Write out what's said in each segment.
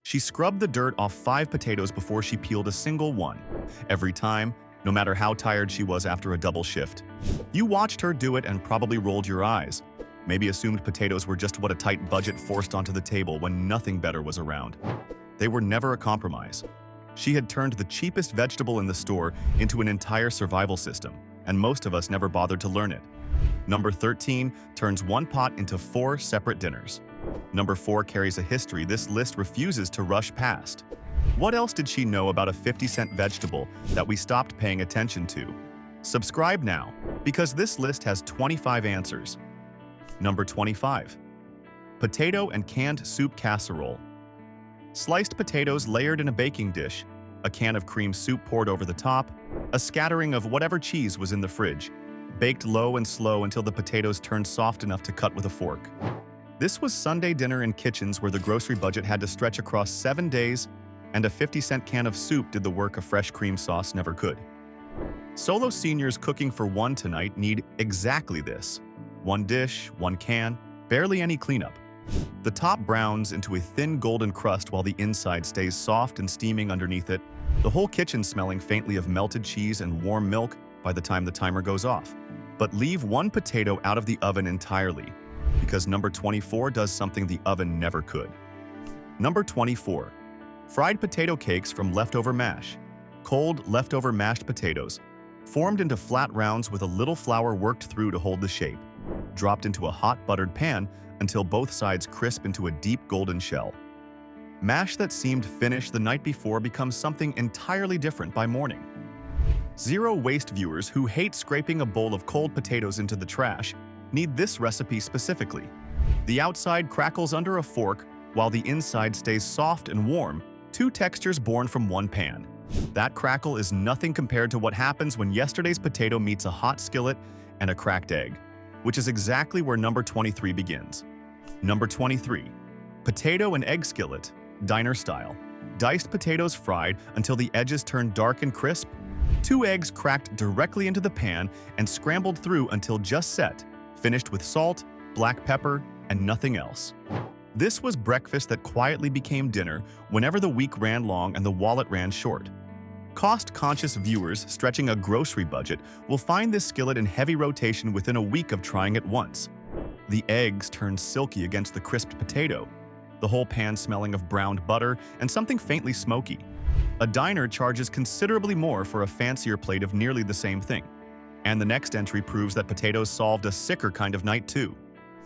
She scrubbed the dirt off 5 potatoes before she peeled a single one. Every time, no matter how tired she was after a double shift. You watched her do it and probably rolled your eyes. Maybe assumed potatoes were just what a tight budget forced onto the table when nothing better was around. They were never a compromise. She had turned the cheapest vegetable in the store into an entire survival system, and most of us never bothered to learn it. Number 13 turns one pot into 4 separate dinners. Number 4 carries a history this list refuses to rush past. What else did she know about a 50-cent vegetable that we stopped paying attention to? Subscribe now, because this list has 25 answers. Number 25. Potato and canned soup casserole. Sliced potatoes layered in a baking dish, a can of cream soup poured over the top, a scattering of whatever cheese was in the fridge, baked low and slow until the potatoes turned soft enough to cut with a fork. This was Sunday dinner in kitchens where the grocery budget had to stretch across 7 days, and a 50-cent can of soup did the work a fresh cream sauce never could. Solo seniors cooking for one tonight need exactly this. 1 dish, 1 can, barely any cleanup. The top browns into a thin golden crust while the inside stays soft and steaming underneath it, the whole kitchen smelling faintly of melted cheese and warm milk by the time the timer goes off. But leave 1 potato out of the oven entirely, because number 24 does something the oven never could. Number 24. Fried potato cakes from leftover mash. Cold, leftover mashed potatoes, formed into flat rounds with a little flour worked through to hold the shape, dropped into a hot buttered pan until both sides crisp into a deep golden shell. Mash that seemed finished the night before becomes something entirely different by morning. Zero waste viewers who hate scraping a bowl of cold potatoes into the trash need this recipe specifically. The outside crackles under a fork while the inside stays soft and warm, 2 textures born from 1 pan. That crackle is nothing compared to what happens when yesterday's potato meets a hot skillet and a cracked egg, which is exactly where number 23 begins. Number 23. Potato and egg skillet, diner style. Diced potatoes fried until the edges turn dark and crisp. 2 eggs cracked directly into the pan and scrambled through until just set, finished with salt, black pepper, and nothing else. This was breakfast that quietly became dinner whenever the week ran long and the wallet ran short. Cost-conscious viewers stretching a grocery budget will find this skillet in heavy rotation within a week of trying it once. The eggs turned silky against the crisped potato, the whole pan smelling of browned butter and something faintly smoky. A diner charges considerably more for a fancier plate of nearly the same thing. And the next entry proves that potatoes solved a sicker kind of night too.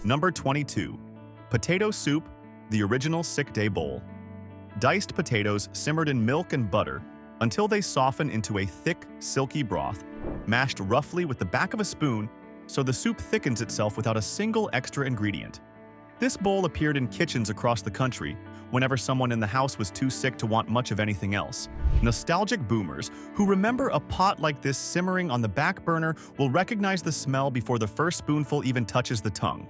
Number 22. Potato soup, the original sick day bowl. Diced potatoes simmered in milk and butter until they soften into a thick, silky broth, mashed roughly with the back of a spoon so the soup thickens itself without a single extra ingredient. This bowl appeared in kitchens across the country whenever someone in the house was too sick to want much of anything else. Nostalgic boomers who remember a pot like this simmering on the back burner will recognize the smell before the first spoonful even touches the tongue.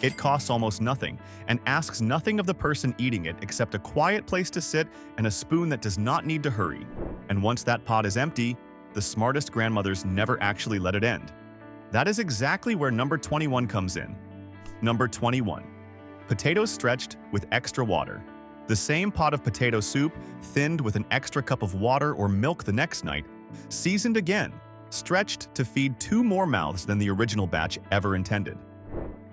It costs almost nothing and asks nothing of the person eating it except a quiet place to sit and a spoon that does not need to hurry. And once that pot is empty, the smartest grandmothers never actually let it end. That is exactly where number 21 comes in. Number 21. Potatoes stretched with extra water. The same pot of potato soup, thinned with an extra cup of water or milk the next night, seasoned again, stretched to feed 2 more mouths than the original batch ever intended.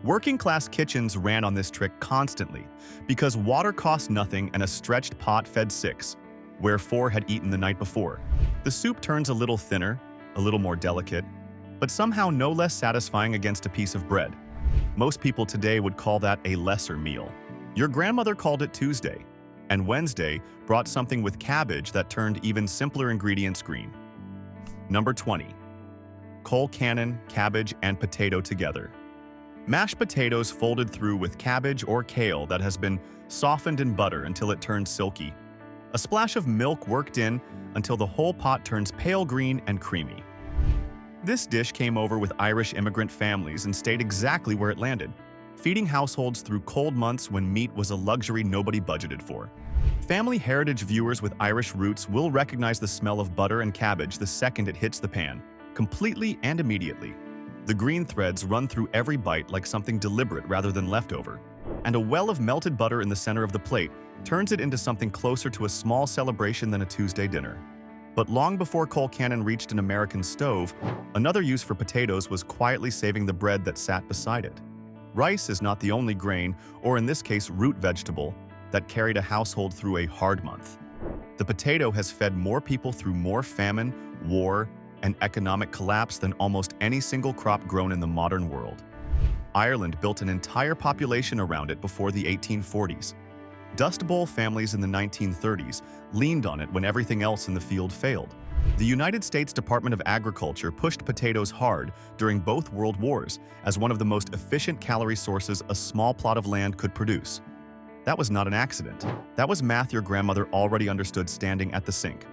Working-class kitchens ran on this trick constantly because water cost nothing and a stretched pot fed 6, where 4 had eaten the night before. The soup turns a little thinner, a little more delicate, but somehow no less satisfying against a piece of bread. Most people today would call that a lesser meal. Your grandmother called it Tuesday, and Wednesday brought something with cabbage that turned even simpler ingredients green. Number 20. Cole cannon, cabbage, and potato together. Mashed potatoes folded through with cabbage or kale that has been softened in butter until it turns silky. A splash of milk worked in until the whole pot turns pale green and creamy. This dish came over with Irish immigrant families and stayed exactly where it landed, feeding households through cold months when meat was a luxury nobody budgeted for. Family heritage viewers with Irish roots will recognize the smell of butter and cabbage the second it hits the pan, completely and immediately. The green threads run through every bite like something deliberate rather than leftover. and a well of melted butter in the center of the plate turns it into something closer to a small celebration than a Tuesday dinner. But long before coal cannon reached an American stove, another use for potatoes was quietly saving the bread that sat beside it. Rice is not the only grain, or in this case root vegetable, that carried a household through a hard month. The potato has fed more people through more famine, war, and economic collapse than almost any single crop grown in the modern world. Ireland built an entire population around it before the 1840s. Dust Bowl families in the 1930s leaned on it when everything else in the field failed. The United States Department of Agriculture pushed potatoes hard during both world wars as one of the most efficient calorie sources a small plot of land could produce. That was not an accident. That was math your grandmother already understood standing at the sink.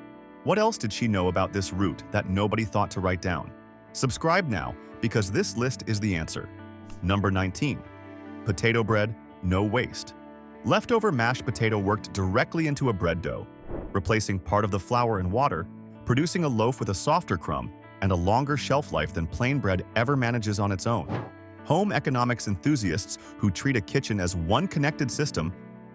What else did she know about this root that nobody thought to write down? Subscribe now, because this list is the answer. Number 19. Potato bread, no waste. Leftover mashed potato worked directly into a bread dough, replacing part of the flour and water, producing a loaf with a softer crumb and a longer shelf life than plain bread ever manages on its own. Home economics enthusiasts who treat a kitchen as one connected system,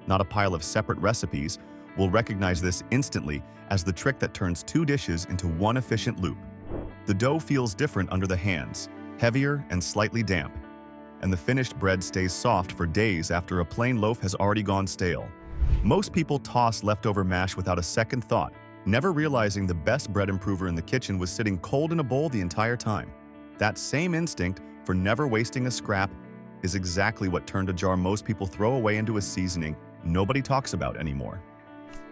not a pile of separate recipes, will recognize this instantly as the trick that turns two dishes into one efficient loop. The dough feels different under the hands, heavier and slightly damp, and the finished bread stays soft for days after a plain loaf has already gone stale. Most people toss leftover mash without a second thought, never realizing the best bread improver in the kitchen was sitting cold in a bowl the entire time. That same instinct for never wasting a scrap is exactly what turned a jar most people throw away into a seasoning nobody talks about anymore.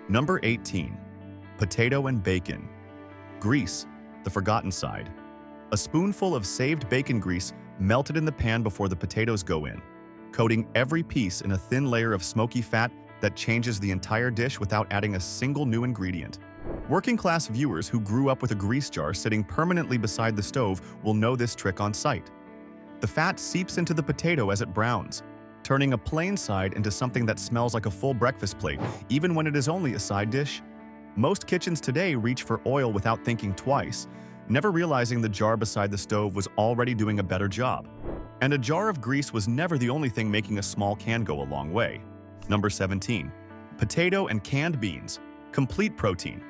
Number 18. Potato and bacon. Grease, the forgotten side. A spoonful of saved bacon grease melted in the pan before the potatoes go in, coating every piece in a thin layer of smoky fat that changes the entire dish without adding a single new ingredient. Working-class viewers who grew up with a grease jar sitting permanently beside the stove will know this trick on sight. The fat seeps into the potato as it browns, turning a plain side into something that smells like a full breakfast plate, even when it is only a side dish. Most kitchens today reach for oil without thinking twice, never realizing the jar beside the stove was already doing a better job. And a jar of grease was never the only thing making a small can go a long way. Number 17. Potato and canned beans. Complete protein.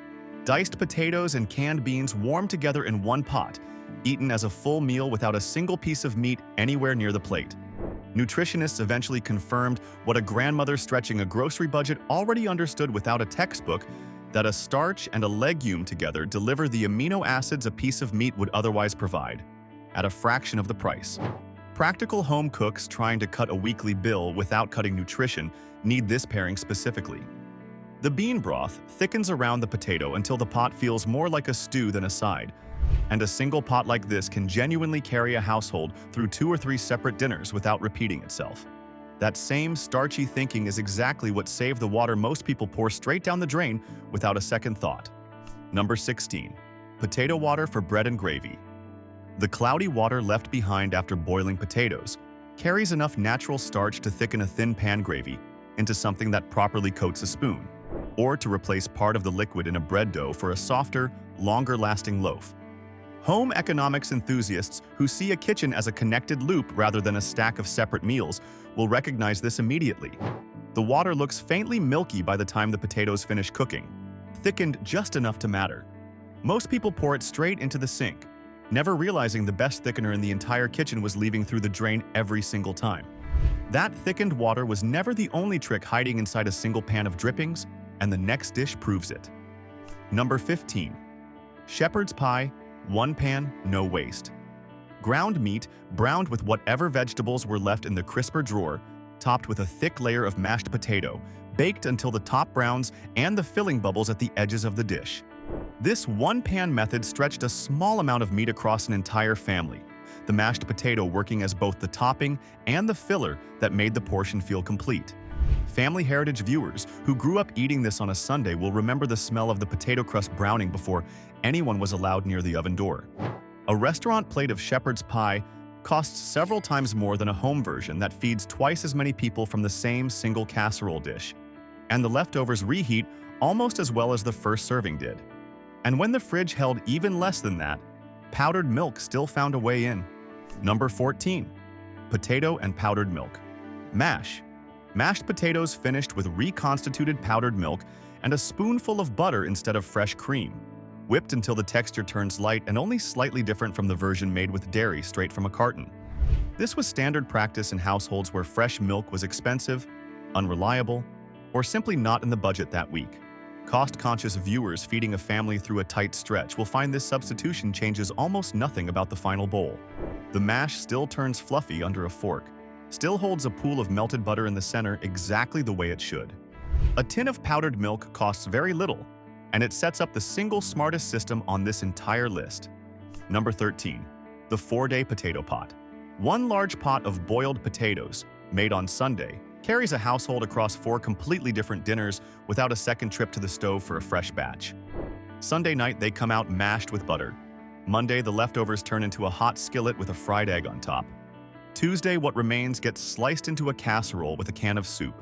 Diced potatoes and canned beans warmed together in one pot, eaten as a full meal without a single piece of meat anywhere near the plate. Nutritionists eventually confirmed what a grandmother stretching a grocery budget already understood without a textbook, that a starch and a legume together deliver the amino acids a piece of meat would otherwise provide, at a fraction of the price. Practical home cooks trying to cut a weekly bill without cutting nutrition need this pairing specifically. The bean broth thickens around the potato until the pot feels more like a stew than a side, and a single pot like this can genuinely carry a household through 2 or 3 separate dinners without repeating itself. That same starchy thinking is exactly what saved the water most people pour straight down the drain without a second thought. Number 16. Potato water for bread and gravy. The cloudy water left behind after boiling potatoes carries enough natural starch to thicken a thin pan gravy into something that properly coats a spoon, or to replace part of the liquid in a bread dough for a softer, longer-lasting loaf. Home economics enthusiasts who see a kitchen as a connected loop rather than a stack of separate meals will recognize this immediately. The water looks faintly milky by the time the potatoes finish cooking, thickened just enough to matter. Most people pour it straight into the sink, never realizing the best thickener in the entire kitchen was leaving through the drain every single time. That thickened water was never the only trick hiding inside a single pan of drippings, and the next dish proves it. Number 15. Shepherd's pie, one pan, no waste. Ground meat, browned with whatever vegetables were left in the crisper drawer, topped with a thick layer of mashed potato, baked until the top browns and the filling bubbles at the edges of the dish. This one-pan method stretched a small amount of meat across an entire family, the mashed potato working as both the topping and the filler that made the portion feel complete. Family Heritage viewers who grew up eating this on a Sunday will remember the smell of the potato crust browning before anyone was allowed near the oven door. A restaurant plate of shepherd's pie costs several times more than a home version that feeds twice as many people from the same single casserole dish, and the leftovers reheat almost as well as the first serving did. And when the fridge held even less than that, powdered milk still found a way in. Number 14. Potato and powdered milk. Mash. Mashed potatoes finished with reconstituted powdered milk and a spoonful of butter instead of fresh cream. Whipped until the texture turns light and only slightly different from the version made with dairy straight from a carton. This was standard practice in households where fresh milk was expensive, unreliable, or simply not in the budget that week. Cost-conscious viewers feeding a family through a tight stretch will find this substitution changes almost nothing about the final bowl. The mash still turns fluffy under a fork, still holds a pool of melted butter in the center exactly the way it should. A tin of powdered milk costs very little, and it sets up the single smartest system on this entire list. Number 13. The 4-day potato pot. One large pot of boiled potatoes, made on Sunday, carries a household across 4 completely different dinners without a second trip to the stove for a fresh batch. Sunday night, they come out mashed with butter. Monday, the leftovers turn into a hot skillet with a fried egg on top. Tuesday, what remains gets sliced into a casserole with a can of soup.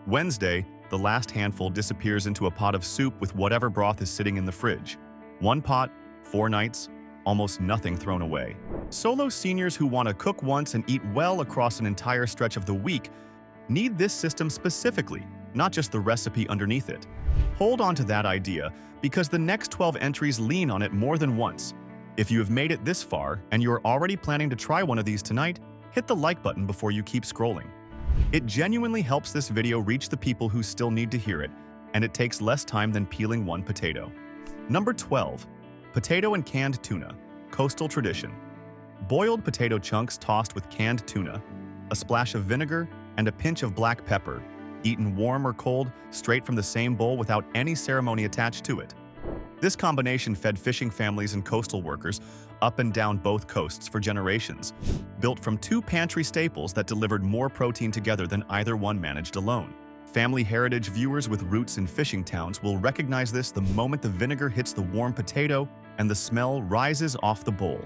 Wednesday, the last handful disappears into a pot of soup with whatever broth is sitting in the fridge. 1 pot, 4 nights, almost nothing thrown away. Solo seniors who want to cook once and eat well across an entire stretch of the week need this system specifically, not just the recipe underneath it. Hold on to that idea because the next 12 entries lean on it more than once. If you have made it this far and you're already planning to try one of these tonight, hit the like button before you keep scrolling. It genuinely helps this video reach the people who still need to hear it, and it takes less time than peeling 1 potato. Number 12. Potato and canned tuna, coastal tradition. Boiled potato chunks tossed with canned tuna, a splash of vinegar, and a pinch of black pepper, eaten warm or cold, straight from the same bowl without any ceremony attached to it. This combination fed fishing families and coastal workers up and down both coasts for generations, built from 2 pantry staples that delivered more protein together than either one managed alone. Family heritage viewers with roots in fishing towns will recognize this the moment the vinegar hits the warm potato and the smell rises off the bowl.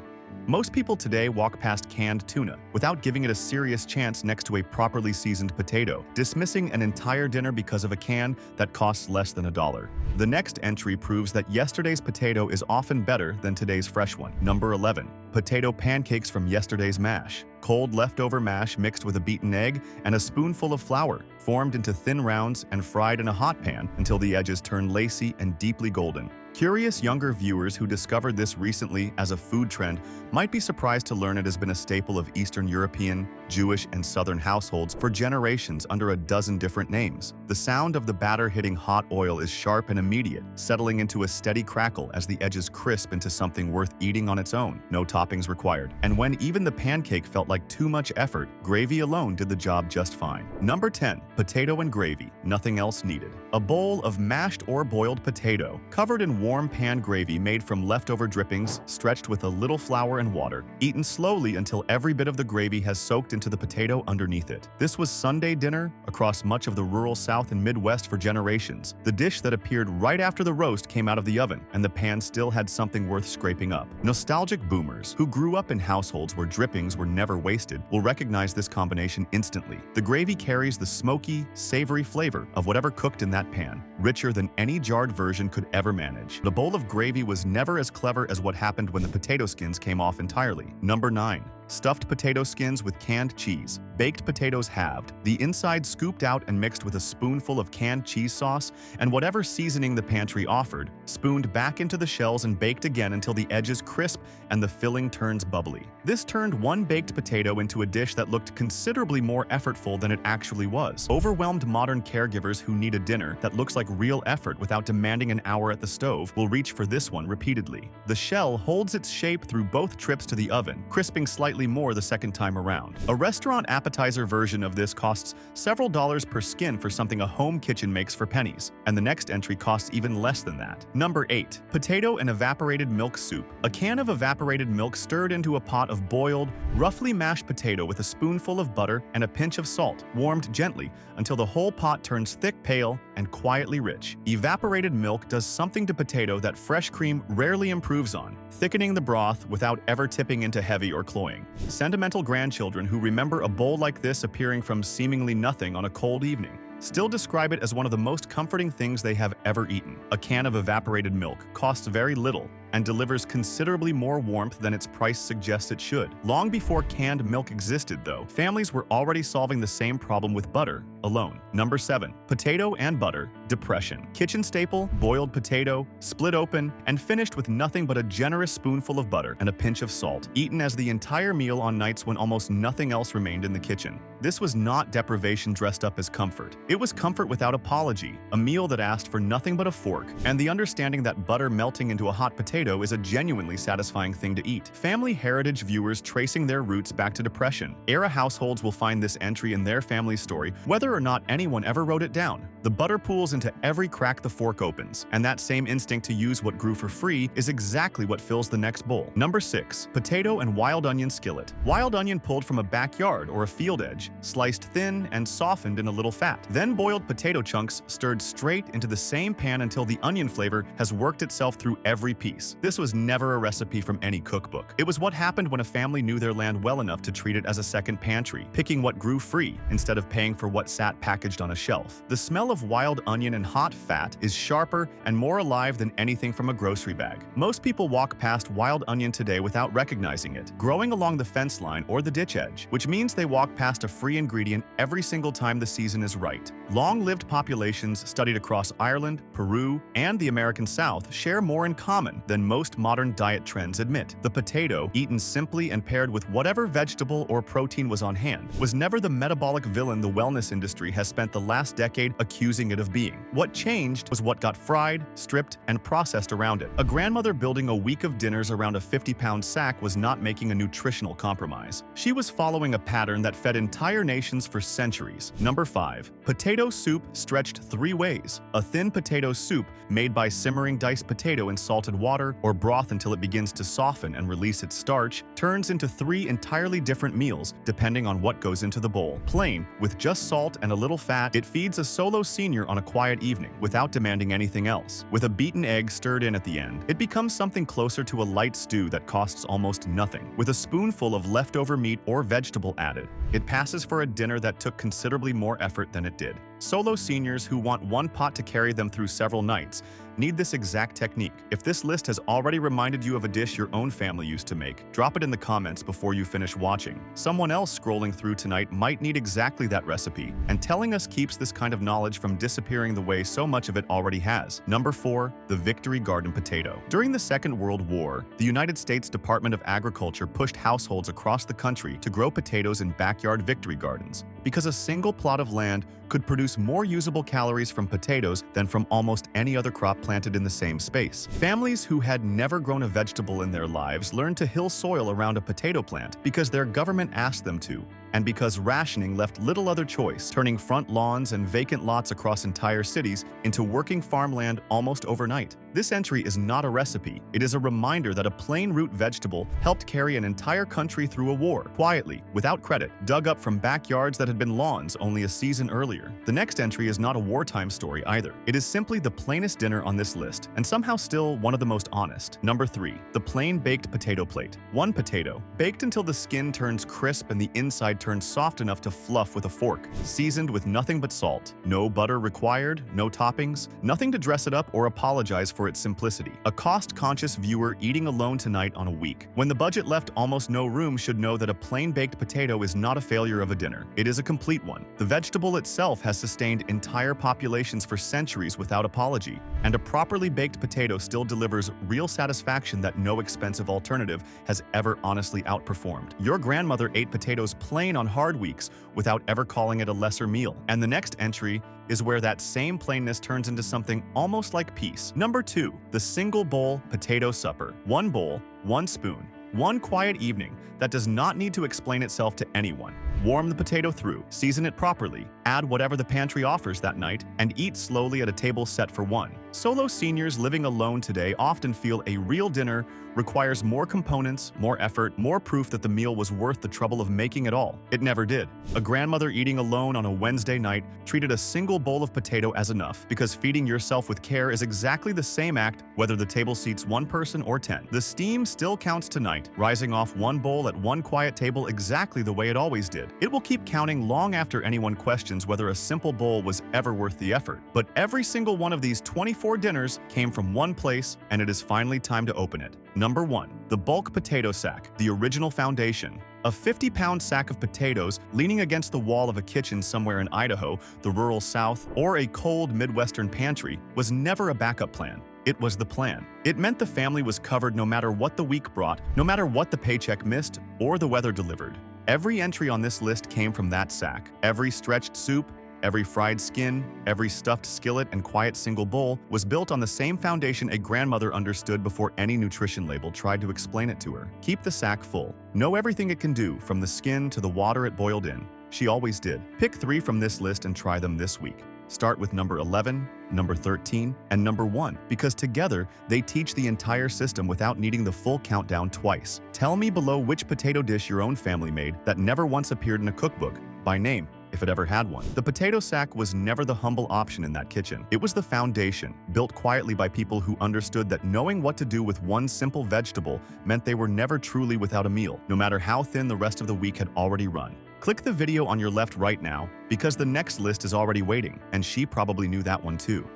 Most people today walk past canned tuna without giving it a serious chance next to a properly seasoned potato, dismissing an entire dinner because of a can that costs less than $1. The next entry proves that yesterday's potato is often better than today's fresh one. Number 11. Potato pancakes from yesterday's mash. Cold leftover mash mixed with a beaten egg and a spoonful of flour, formed into thin rounds and fried in a hot pan until the edges turn lacy and deeply golden. Curious younger viewers who discovered this recently as a food trend might be surprised to learn it has been a staple of Eastern European, Jewish, and Southern households for generations under a dozen different names. The sound of the batter hitting hot oil is sharp and immediate, settling into a steady crackle as the edges crisp into something worth eating on its own, no toppings required. And when even the pancake felt like too much effort, gravy alone did the job just fine. Number 10. Potato and gravy, nothing else needed. A bowl of mashed or boiled potato, covered in warm pan gravy made from leftover drippings, stretched with a little flour and water, eaten slowly until every bit of the gravy has soaked into the potato underneath it. This was Sunday dinner across much of the rural South and Midwest for generations. The dish that appeared right after the roast came out of the oven, and the pan still had something worth scraping up. Nostalgic boomers who grew up in households where drippings were never wasted will recognize this combination instantly. The gravy carries the smoky, savory flavor of whatever cooked in that pan, richer than any jarred version could ever manage. The bowl of gravy was never as clever as what happened when the potato skins came off entirely. Number 9. Stuffed potato skins with canned cheese. Baked potatoes halved, the inside scooped out and mixed with a spoonful of canned cheese sauce and whatever seasoning the pantry offered, spooned back into the shells and baked again until the edges crisp and the filling turns bubbly. This turned one baked potato into a dish that looked considerably more effortful than it actually was. Overwhelmed modern caregivers who need a dinner that looks like real effort without demanding an hour at the stove will reach for this one repeatedly. The shell holds its shape through both trips to the oven, crisping slightly more the second time around. A restaurant appetizer version of this costs several dollars per skin for something a home kitchen makes for pennies, and the next entry costs even less than that. Number 8. Potato and evaporated milk soup. A can of evaporated milk stirred into a pot of boiled, roughly mashed potato with a spoonful of butter and a pinch of salt, warmed gently until the whole pot turns thick, pale, and quietly rich. Evaporated milk does something to potato that fresh cream rarely improves on, thickening the broth without ever tipping into heavy or cloying. Sentimental grandchildren who remember a bowl like this appearing from seemingly nothing on a cold evening still describe it as one of the most comforting things they have ever eaten. A can of evaporated milk costs very little and delivers considerably more warmth than its price suggests it should. Long before canned milk existed, though, families were already solving the same problem with butter alone. Number 7. Potato and butter depression. Kitchen staple, boiled potato, split open, and finished with nothing but a generous spoonful of butter and a pinch of salt, eaten as the entire meal on nights when almost nothing else remained in the kitchen. This was not deprivation dressed up as comfort. It was comfort without apology, a meal that asked for nothing but a fork, and the understanding that butter melting into a hot potato is a genuinely satisfying thing to eat. Family heritage viewers tracing their roots back to Depression era households will find this entry in their family's story, whether or not anyone ever wrote it down. The butter pools into every crack the fork opens, and that same instinct to use what grew for free is exactly what fills the next bowl. Number 6. Potato and wild onion skillet. Wild onion pulled from a backyard or a field edge, sliced thin and softened in a little fat. Then boiled potato chunks stirred straight into the same pan until the onion flavor has worked itself through every piece. This was never a recipe from any cookbook. It was what happened when a family knew their land well enough to treat it as a second pantry, picking what grew free instead of paying for what sat packaged on a shelf. The smell of wild onion and hot fat is sharper and more alive than anything from a grocery bag. Most people walk past wild onion today without recognizing it, growing along the fence line or the ditch edge, which means they walk past a free ingredient every single time the season is right. Long-lived populations studied across Ireland, Peru, and the American South share more in common than most modern diet trends admit. The potato, eaten simply and paired with whatever vegetable or protein was on hand, was never the metabolic villain the wellness industry has spent the last decade accusing it of being. What changed was what got fried, stripped, and processed around it. A grandmother building a week of dinners around a 50-pound sack was not making a nutritional compromise. She was following a pattern that fed entire nations for centuries. Number 5. Potato soup stretched 3 ways. A thin potato soup made by simmering diced potato in salted water or broth until it begins to soften and release its starch turns into 3 entirely different meals depending on what goes into the bowl. Plain, with just salt and a little fat, it feeds a solo senior on a quiet evening without demanding anything else. With a beaten egg stirred in at the end, it becomes something closer to a light stew that costs almost nothing. With a spoonful of leftover meat or vegetable added, it passes for a dinner that took considerably more effort than it did. Solo seniors who want one pot to carry them through several nights need this exact technique. If this list has already reminded you of a dish your own family used to make, drop it in the comments before you finish watching. Someone else scrolling through tonight might need exactly that recipe, and telling us keeps this kind of knowledge from disappearing the way so much of it already has. Number 4. The Victory Garden potato. During the Second World War, the United States Department of Agriculture pushed households across the country to grow potatoes in backyard victory gardens, because a single plot of land could produce more usable calories from potatoes than from almost any other crop planted in the same space. Families who had never grown a vegetable in their lives learned to hill soil around a potato plant because their government asked them to, and because rationing left little other choice, turning front lawns and vacant lots across entire cities into working farmland almost overnight. This entry is not a recipe. It is a reminder that a plain root vegetable helped carry an entire country through a war, quietly, without credit, dug up from backyards that had been lawns only a season earlier. The next entry is not a wartime story either. It is simply the plainest dinner on this list, and somehow still one of the most honest. Number 3. The plain baked potato plate. 1 potato, baked until the skin turns crisp and the inside turns soft enough to fluff with a fork, seasoned with nothing but salt. No butter required, no toppings, nothing to dress it up or apologize for its simplicity. A cost-conscious viewer eating alone tonight on a week, when the budget left almost no room, should know that a plain baked potato is not a failure of a dinner. It is a complete one. The vegetable itself has sustained entire populations for centuries without apology, and a properly baked potato still delivers real satisfaction that no expensive alternative has ever honestly outperformed. Your grandmother ate potatoes plain on hard weeks without ever calling it a lesser meal. And the next entry is where that same plainness turns into something almost like peace. Number 2. The single bowl potato supper. 1 bowl, 1 spoon, 1 quiet evening that does not need to explain itself to anyone. Warm the potato through, season it properly, add whatever the pantry offers that night, and eat slowly at a table set for 1. Solo seniors living alone today often feel a real dinner requires more components, more effort, more proof that the meal was worth the trouble of making it all. It never did. A grandmother eating alone on a Wednesday night treated a single bowl of potato as enough, because feeding yourself with care is exactly the same act whether the table seats 1 person or 10. The steam still counts tonight, rising off 1 bowl at 1 quiet table exactly the way it always did. did. It will keep counting long after anyone questions whether a simple bowl was ever worth the effort. But every single one of these 24 dinners came from one place, and it is finally time to open it. Number 1. The bulk potato sack, the original foundation. A 50-pound sack of potatoes leaning against the wall of a kitchen somewhere in Idaho, the rural South, or a cold Midwestern pantry was never a backup plan. It was the plan. It meant the family was covered no matter what the week brought, no matter what the paycheck missed or the weather delivered. Every entry on this list came from that sack. Every stretched soup, every fried skin, every stuffed skillet and quiet single bowl was built on the same foundation a grandmother understood before any nutrition label tried to explain it to her. Keep the sack full. Know everything it can do, from the skin to the water it boiled in. She always did. Pick 3 from this list and try them this week. Start with number 11, number 13, and number 1, because together they teach the entire system without needing the full countdown twice. Tell me below which potato dish your own family made that never once appeared in a cookbook, by name, if it ever had one. The potato sack was never the humble option in that kitchen. It was the foundation, built quietly by people who understood that knowing what to do with one simple vegetable meant they were never truly without a meal, no matter how thin the rest of the week had already run. Click the video on your left right now, because the next list is already waiting, and she probably knew that one too.